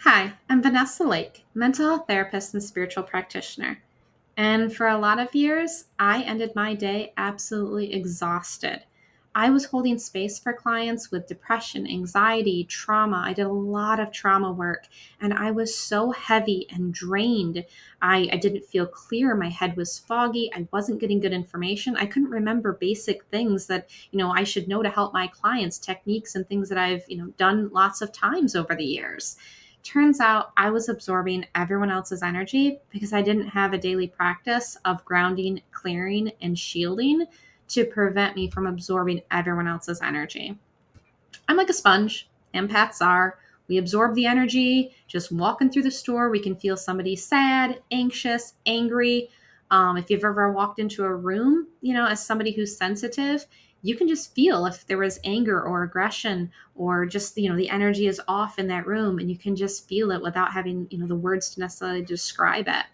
Hi, I'm Vanessa Lake, mental health therapist and spiritual practitioner. And for a lot of years, I ended my day absolutely exhausted. I was holding space for clients with depression, anxiety, trauma. I did a lot of trauma work and I was so heavy and drained. I didn't feel clear. My head was foggy. I wasn't getting good information. I couldn't remember basic things that, I should know to help my clients, techniques and things that I've, done lots of times over the years. Turns out I was absorbing everyone else's energy because I didn't have a daily practice of grounding, clearing, and shielding to prevent me from absorbing everyone else's energy. I'm like a sponge. Empaths are. We absorb the energy. Just walking through the store, we can feel somebody sad, anxious, angry. If you've ever walked into a room, as somebody who's sensitive, you can just feel if there was anger or aggression or just, the energy is off in that room and you can just feel it without having, the words to necessarily describe it.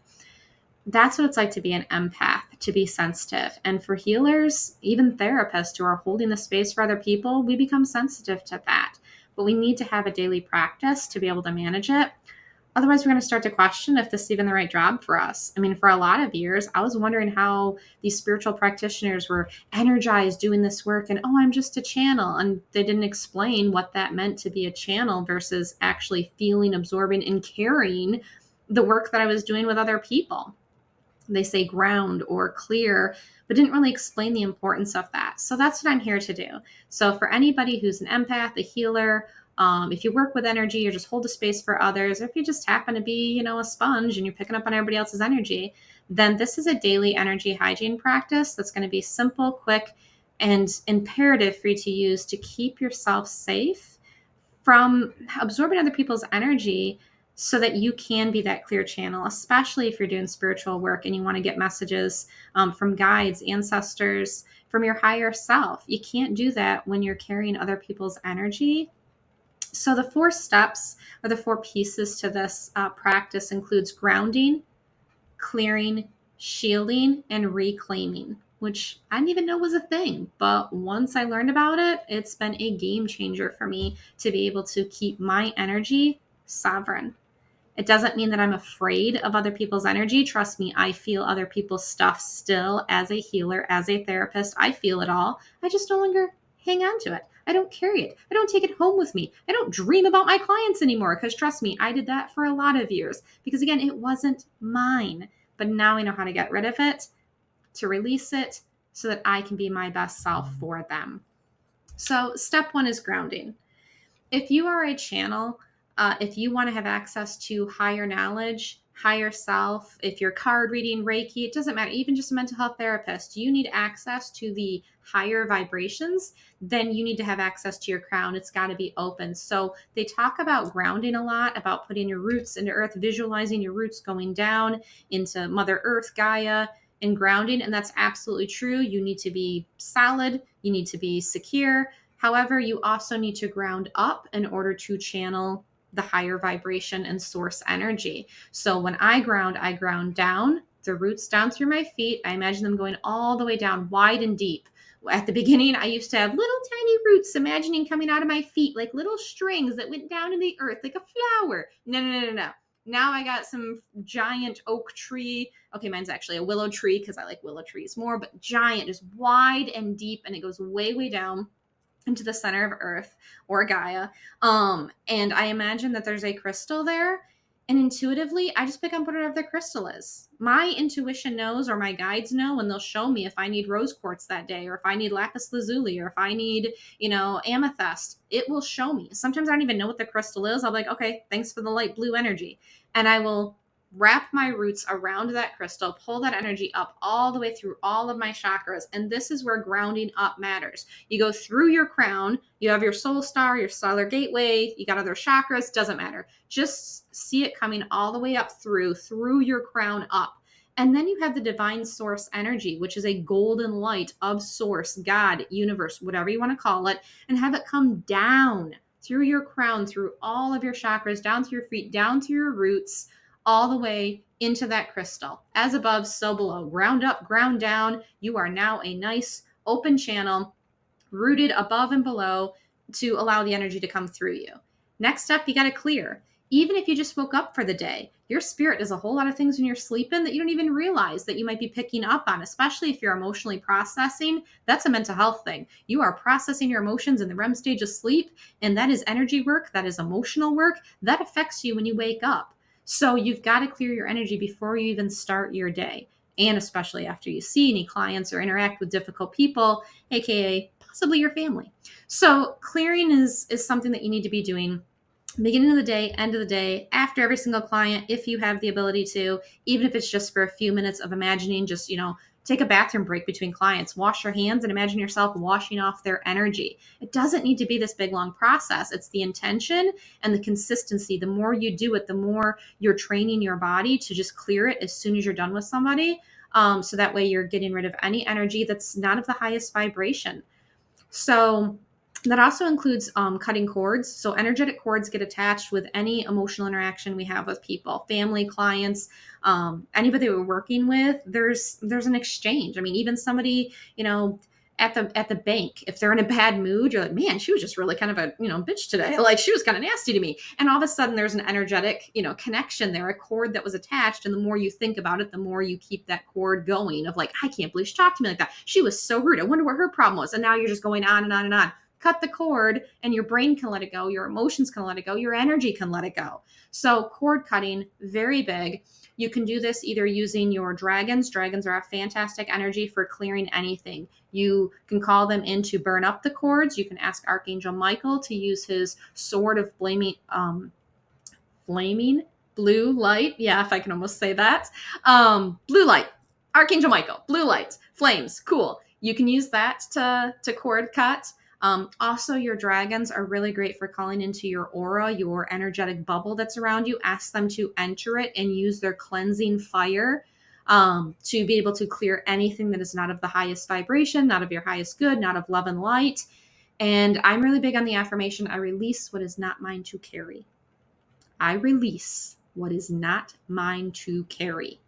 That's what it's like to be an empath, to be sensitive. And for healers, even therapists who are holding the space for other people, we become sensitive to that. But we need to have a daily practice to be able to manage it. Otherwise, we're going to start to question if this is even the right job for us. I mean, for a lot of years, I was wondering how these spiritual practitioners were energized doing this work and, oh, I'm just a channel. And they didn't explain what that meant to be a channel versus actually feeling, absorbing, and carrying the work that I was doing with other people. They say ground or clear, but didn't really explain the importance of that. So that's what I'm here to do. So for anybody who's an empath, a healer, if you work with energy or just hold a space for others, or if you just happen to be, a sponge and you're picking up on everybody else's energy, then this is a daily energy hygiene practice that's going to be simple, quick, and imperative for you to use to keep yourself safe from absorbing other people's energy so that you can be that clear channel, especially if you're doing spiritual work and you want to get messages from guides, ancestors, from your higher self. You can't do that when you're carrying other people's energy. So the 4 steps or the 4 pieces to this practice includes grounding, clearing, shielding, and reclaiming, which I didn't even know was a thing. But once I learned about it, it's been a game changer for me to be able to keep my energy sovereign. It doesn't mean that I'm afraid of other people's energy. Trust me, I feel other people's stuff still as a healer, as a therapist. I feel it all. I just no longer hang on to it. I don't carry it. I don't take it home with me. I don't dream about my clients anymore because trust me, I did that for a lot of years because again, it wasn't mine. But now I know how to get rid of it, to release it so that I can be my best self for them. So, step 1 is grounding. If you are a channel, if you want to have access to higher knowledge, higher self, if you're card reading, Reiki, it doesn't matter, even just a mental health therapist, you need access to the higher vibrations, then you need to have access to your crown. It's got to be open. So they talk about grounding a lot, about putting your roots into earth, visualizing your roots going down into Mother Earth, Gaia, and grounding. And that's absolutely true. You need to be solid, you need to be secure. However, you also need to ground up in order to channel the higher vibration and source energy. So when I ground down, the roots down through my feet. I imagine them going all the way down wide and deep. At the beginning, I used to have little tiny roots, imagining coming out of my feet like little strings that went down in the earth like a flower. No. Now I got some giant oak tree. Okay, mine's actually a willow tree because I like willow trees more, but giant, just wide and deep, and it goes way, way down into the center of Earth or Gaia. And I imagine that there's a crystal there. And intuitively, I just pick up whatever the crystal is. My intuition knows, or my guides know, and they'll show me if I need rose quartz that day, or if I need lapis lazuli, or if I need, amethyst. It will show me. Sometimes I don't even know what the crystal is. I'll be like, okay, thanks for the light blue energy. And I will wrap my roots around that crystal, pull that energy up all the way through all of my chakras. And this is where grounding up matters. You go through your crown, you have your soul star, your stellar gateway, you got other chakras, doesn't matter. Just see it coming all the way up through your crown up. And then you have the divine source energy, which is a golden light of source, God, universe, whatever you want to call it, and have it come down through your crown, through all of your chakras, down to your feet, down to your roots, all the way into that crystal. As above, so below. Ground up, ground down. You are now a nice open channel, rooted above and below to allow the energy to come through you. Next up, you got to clear. Even if you just woke up for the day, your spirit does a whole lot of things when you're sleeping that you don't even realize that you might be picking up on, especially if you're emotionally processing. That's a mental health thing. You are processing your emotions in the REM stage of sleep, and that is energy work, that is emotional work, that affects you when you wake up. So you've got to clear your energy before you even start your day. And especially after you see any clients or interact with difficult people, aka possibly your family. So clearing is something that you need to be doing beginning of the day, end of the day, after every single client, if you have the ability to, even if it's just for a few minutes of imagining, just, take a bathroom break between clients, wash your hands and imagine yourself washing off their energy. It doesn't need to be this big, long process. It's the intention and the consistency. The more you do it, the more you're training your body to just clear it as soon as you're done with somebody. So that way you're getting rid of any energy that's not of the highest vibration. So that also includes cutting cords. So energetic cords get attached with any emotional interaction we have with people, family, clients, anybody we're working with. There's an exchange. I mean, even somebody, at the bank, if they're in a bad mood, you're like, man, she was just really kind of a bitch today. Like she was kind of nasty to me. And all of a sudden, there's an energetic connection there, a cord that was attached. And the more you think about it, the more you keep that cord going. Of like, I can't believe she talked to me like that. She was so rude. I wonder what her problem was. And now you're just going on and on and on. Cut the cord, and your brain can let it go. Your emotions can let it go. Your energy can let it go. So cord cutting, very big. You can do this either using your dragons. Dragons are a fantastic energy for clearing anything. You can call them in to burn up the cords. You can ask Archangel Michael to use his sword of flaming blue light. Yeah, if I can almost say that. Blue light. Archangel Michael. Blue light. Flames. Cool. You can use that to cord cut. Also, your dragons are really great for calling into your aura, your energetic bubble that's around you. Ask them to enter it and use their cleansing fire to be able to clear anything that is not of the highest vibration, not of your highest good, not of love and light. And I'm really big on the affirmation, I release what is not mine to carry. I release what is not mine to carry.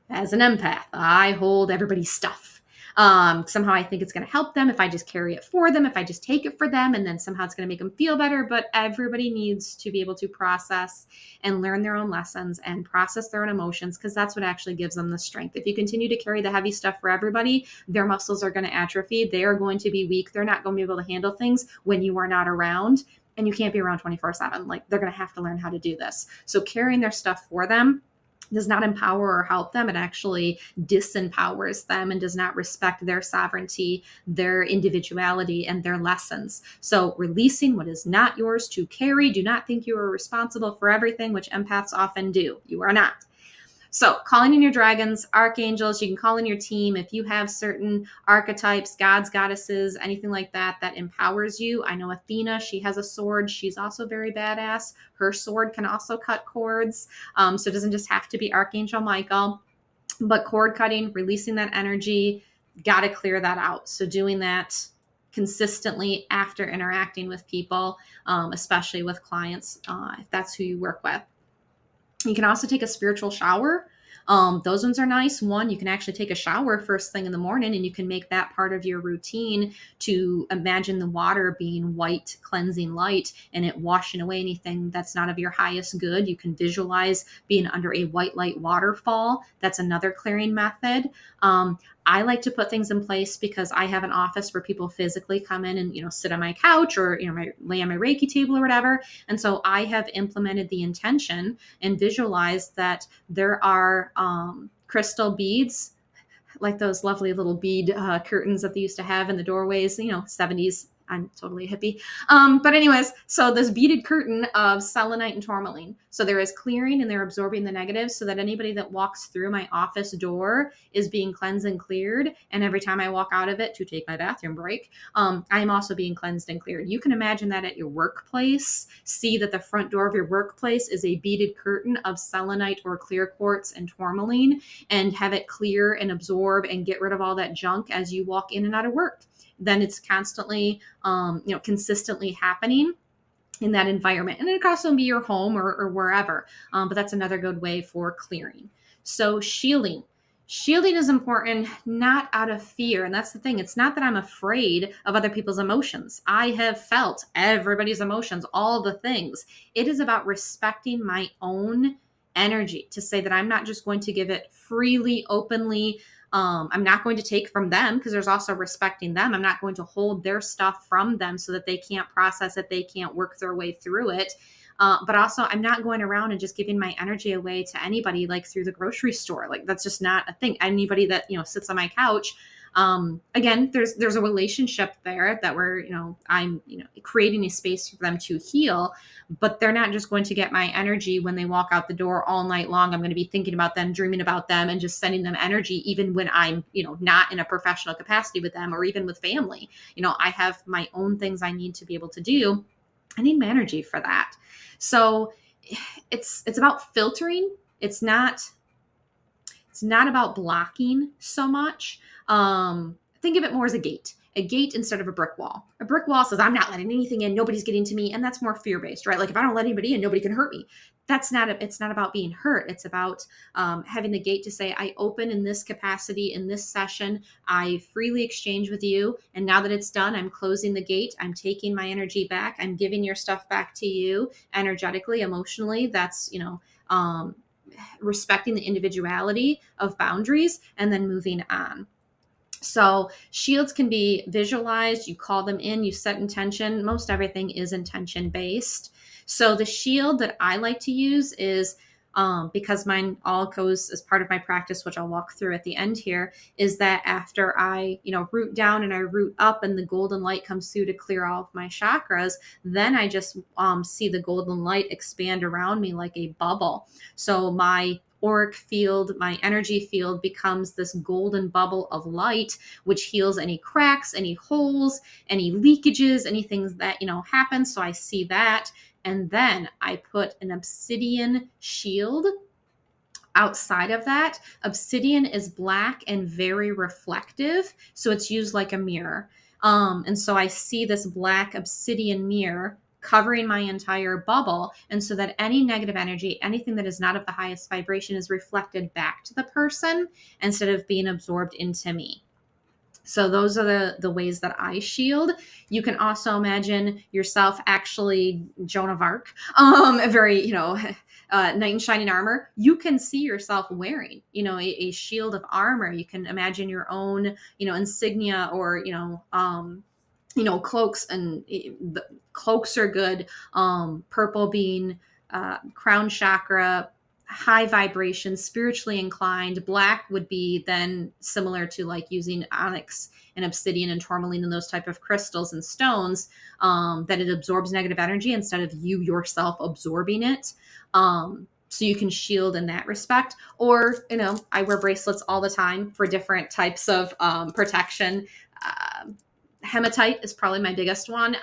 As an empath, I hold everybody's stuff. Somehow I think it's going to help them if I just carry it for them, if I just take it for them, and then somehow it's going to make them feel better. But everybody needs to be able to process and learn their own lessons and process their own emotions, because that's what actually gives them the strength. If you continue to carry the heavy stuff for everybody, their muscles are going to atrophy. They are going to be weak. They're not going to be able to handle things when you are not around, and you can't be around 24/7. Like, they're going to have to learn how to do this. So carrying their stuff for them does not empower or help them. It actually disempowers them and does not respect their sovereignty, their individuality, and their lessons. So releasing what is not yours to carry. Do not think you are responsible for everything, which empaths often do. You are not. So calling in your dragons, archangels, you can call in your team. If you have certain archetypes, gods, goddesses, anything like that, that empowers you. I know Athena, she has a sword. She's also very badass. Her sword can also cut cords. So it doesn't just have to be Archangel Michael, but cord cutting, releasing that energy, got to clear that out. So doing that consistently after interacting with people, especially with clients, if that's who you work with. You can also take a spiritual shower. Those ones are nice. One, you can actually take a shower first thing in the morning, and you can make that part of your routine to imagine the water being white, cleansing light, and it washing away anything that's not of your highest good. You can visualize being under a white light waterfall. That's another clearing method. I like to put things in place because I have an office where people physically come in and, sit on my couch or, lay on my Reiki table or whatever. And so I have implemented the intention and visualized that there are crystal beads, like those lovely little bead curtains that they used to have in the doorways, 70s. I'm totally a hippie. But anyways, so this beaded curtain of selenite and tourmaline. So there is clearing and they're absorbing the negatives so that anybody that walks through my office door is being cleansed and cleared. And every time I walk out of it to take my bathroom break, I am also being cleansed and cleared. You can imagine that at your workplace. See that the front door of your workplace is a beaded curtain of selenite or clear quartz and tourmaline, and have it clear and absorb and get rid of all that junk as you walk in and out of work. Then it's constantly, consistently happening in that environment. And it could also be your home or wherever, but that's another good way for clearing. So shielding. Shielding is important, not out of fear. And that's the thing. It's not that I'm afraid of other people's emotions. I have felt everybody's emotions, all the things. It is about respecting my own energy, to say that I'm not just going to give it freely, openly. I'm not going to take from them, because there's also respecting them. I'm not going to hold their stuff from them so that they can't process it, they can't work their way through it. But also, I'm not going around and just giving my energy away to anybody, like through the grocery store. Like, that's just not a thing. Anybody that, sits on my couch. Again, there's a relationship there that we're, I'm, creating a space for them to heal, but they're not just going to get my energy when they walk out the door all night long. I'm going to be thinking about them, dreaming about them, and just sending them energy, even when I'm, not in a professional capacity with them, or even with family. I have my own things I need to be able to do. I need my energy for that. So it's about filtering. It's not about blocking so much. Think of it more as a gate instead of a brick wall. A brick wall says, I'm not letting anything in, nobody's getting to me. And that's more fear-based, right? Like, if I don't let anybody in, nobody can hurt me. It's not about being hurt. It's about having the gate to say, I open in this capacity, in this session, I freely exchange with you. And now that it's done, I'm closing the gate. I'm taking my energy back. I'm giving your stuff back to you energetically, emotionally. That's, respecting the individuality of boundaries, and then moving on. So shields can be visualized. You call them in, you set intention. Most everything is intention based. So the shield that I like to use is, because mine all goes as part of my practice, which I'll walk through at the end here, is that after I, root down and I root up and the golden light comes through to clear all of my chakras, then I just see the golden light expand around me like a bubble. So my auric field, my energy field, becomes this golden bubble of light, which heals any cracks, any holes, any leakages, anything that, happen. So I see that. And then I put an obsidian shield outside of that. Obsidian is black and very reflective, so it's used like a mirror. And so I see this black obsidian mirror covering my entire bubble, and so that any negative energy, anything that is not of the highest vibration, is reflected back to the person instead of being absorbed into me. So those are the ways that I shield. You can also imagine yourself actually Joan of Arc, a very, knight in shining armor. You can see yourself wearing, a shield of armor. You can imagine your own, insignia, or, cloaks. And the cloaks are good. Purple being crown chakra, high vibration, spiritually inclined. Black would be then similar to like using onyx and obsidian and tourmaline and those type of crystals and stones, that it absorbs negative energy instead of you yourself absorbing it. So you can shield in that respect. Or, I wear bracelets all the time for different types of protection. Hematite is probably my biggest one.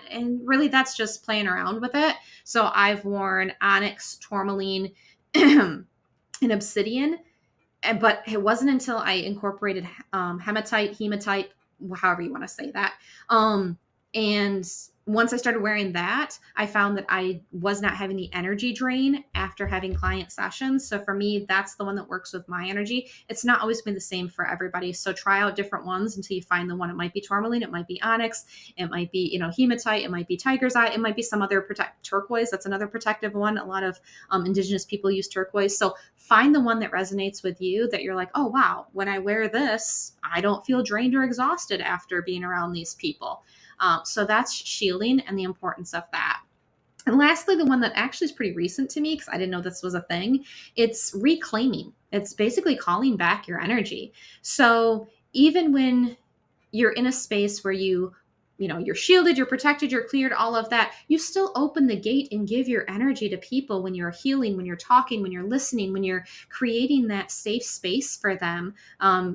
And really that's just playing around with it. So I've worn onyx, tourmaline, and obsidian, but it wasn't until I incorporated hematite, however you want to say that. And once I started wearing that, I found that I was not having the energy drain after having client sessions. So for me, that's the one that works with my energy. It's not always been the same for everybody. So try out different ones until you find the one. It might be tourmaline, it might be onyx, it might be, hematite, it might be tiger's eye, it might be some other turquoise. That's another protective one. A lot of indigenous people use turquoise. So find the one that resonates with you, that you're like, oh, wow, when I wear this, I don't feel drained or exhausted after being around these people. So that's shielding and the importance of that. And lastly, the one that actually is pretty recent to me, because I didn't know this was a thing, it's reclaiming. It's basically calling back your energy. So even when you're in a space where you're shielded, you're protected, you're cleared, all of that, you still open the gate and give your energy to people when you're healing, when you're talking, when you're listening, when you're creating that safe space for them.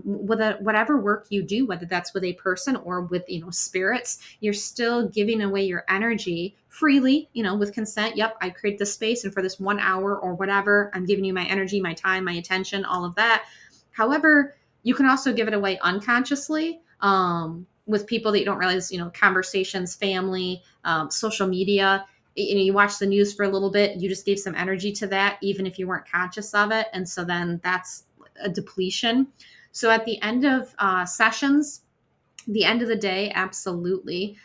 With whatever work you do, whether that's with a person or with, spirits, you're still giving away your energy freely, with consent. Yep, I create this space, and for this 1 hour or whatever, I'm giving you my energy, my time, my attention, all of that. However, you can also give it away unconsciously, with people that you don't realize, conversations, family, social media. You watch the news for a little bit, you just gave some energy to that, even if you weren't conscious of it. And so then that's a depletion. So at the end of sessions, the end of the day, absolutely.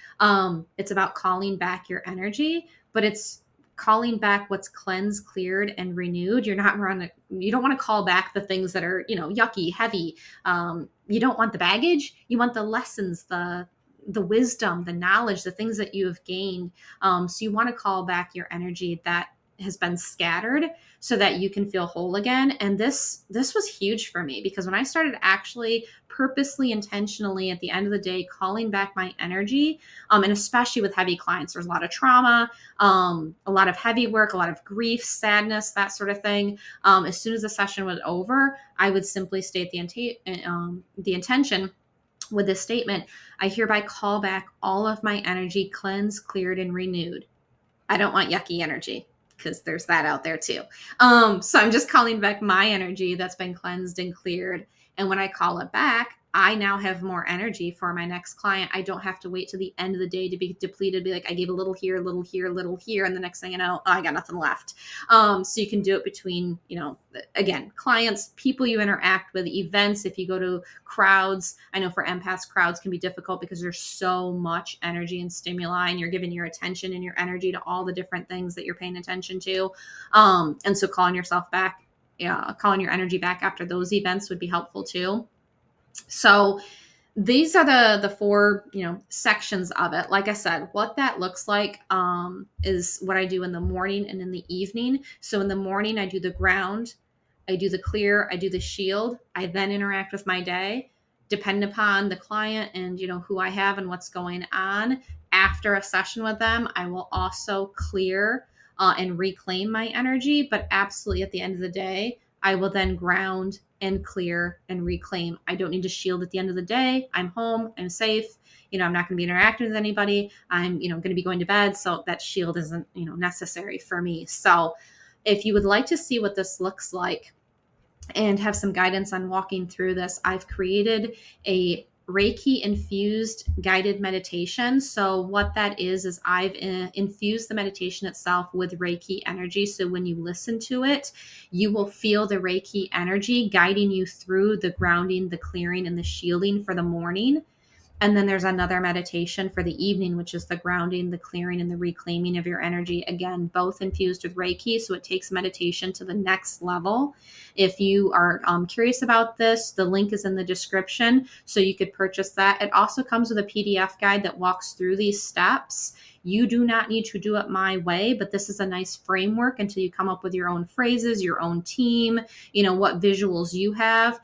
It's about calling back your energy, but it's calling back what's cleansed, cleared, and renewed. You don't want to call back the things that are, yucky, heavy. You don't want the baggage. You want the lessons, the wisdom, the knowledge, the things that you have gained. So you want to call back your energy that has been scattered so that you can feel whole again. And this was huge for me, because when I started actually purposely, intentionally at the end of the day calling back my energy, and especially with heavy clients, there's a lot of trauma, a lot of heavy work, a lot of grief, sadness, that sort of thing. As soon as the session was over, I would simply state the intention with this statement: I hereby call back all of my energy cleansed, cleared, and renewed. I don't want yucky energy, because there's that out there too. So I'm just calling back my energy that's been cleansed and cleared. And when I call it back, I now have more energy for my next client. I don't have to wait to the end of the day to be depleted, be like, I gave a little here, a little here, a little here. And the next thing you know, I got nothing left. So you can do it between, again, clients, people you interact with, events. If you go to crowds, I know for empaths, crowds can be difficult because there's so much energy and stimuli, and you're giving your attention and your energy to all the different things that you're paying attention to. And so calling yourself back, calling your energy back after those events would be helpful too. So these are the four, sections of it. Like I said, what that looks like is what I do in the morning and in the evening. So in the morning, I do the ground, I do the clear, I do the shield. I then interact with my day, depending upon the client and, who I have and what's going on. After a session with them, I will also clear and reclaim my energy. But absolutely at the end of the day, I will then ground and clear and reclaim. I don't need to shield at the end of the day. I'm home. I'm safe. I'm not going to be interacting with anybody. I'm, going to be going to bed. So that shield isn't, necessary for me. So if you would like to see what this looks like and have some guidance on walking through this, I've created a Reiki infused guided meditation. So what that is I've infused the meditation itself with Reiki energy. So when you listen to it, you will feel the Reiki energy guiding you through the grounding, the clearing, and the shielding for the morning. And then there's another meditation for the evening, which is the grounding, the clearing, and the reclaiming of your energy. Again, both infused with Reiki. So it takes meditation to the next level. If you are curious about this, the link is in the description, so you could purchase that. It also comes with a PDF guide that walks through these steps. You do not need to do it my way, but this is a nice framework until you come up with your own phrases, your own team, what visuals you have.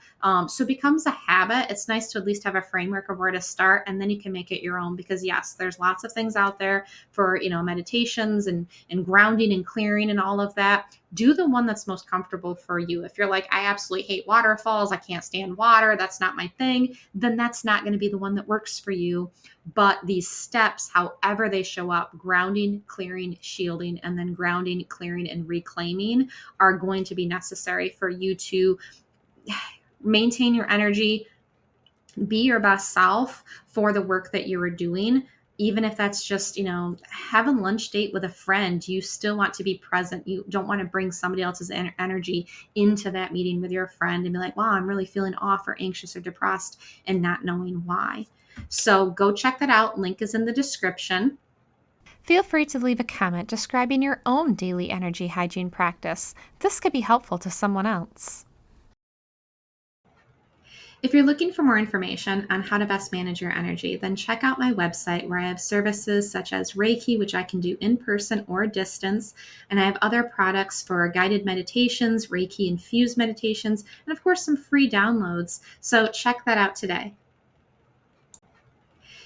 So it becomes a habit. It's nice to at least have a framework of where to start, and then you can make it your own, because yes, there's lots of things out there for, meditations and grounding and clearing and all of that. Do the one that's most comfortable for you. If you're like, I absolutely hate waterfalls, I can't stand water, that's not my thing, then that's not going to be the one that works for you. But these steps, however they show up, grounding, clearing, shielding, and then grounding, clearing, and reclaiming, are going to be necessary for you to maintain your energy, be your best self for the work that you are doing. Even if that's just, have a lunch date with a friend, you still want to be present. You don't want to bring somebody else's energy into that meeting with your friend and be like, wow, I'm really feeling off or anxious or depressed and not knowing why. So go check that out. Link is in the description. Feel free to leave a comment describing your own daily energy hygiene practice. This could be helpful to someone else. If you're looking for more information on how to best manage your energy, then check out my website, where I have services such as Reiki, which I can do in person or distance. And I have other products for guided meditations, Reiki infused meditations, and of course, some free downloads. So check that out today.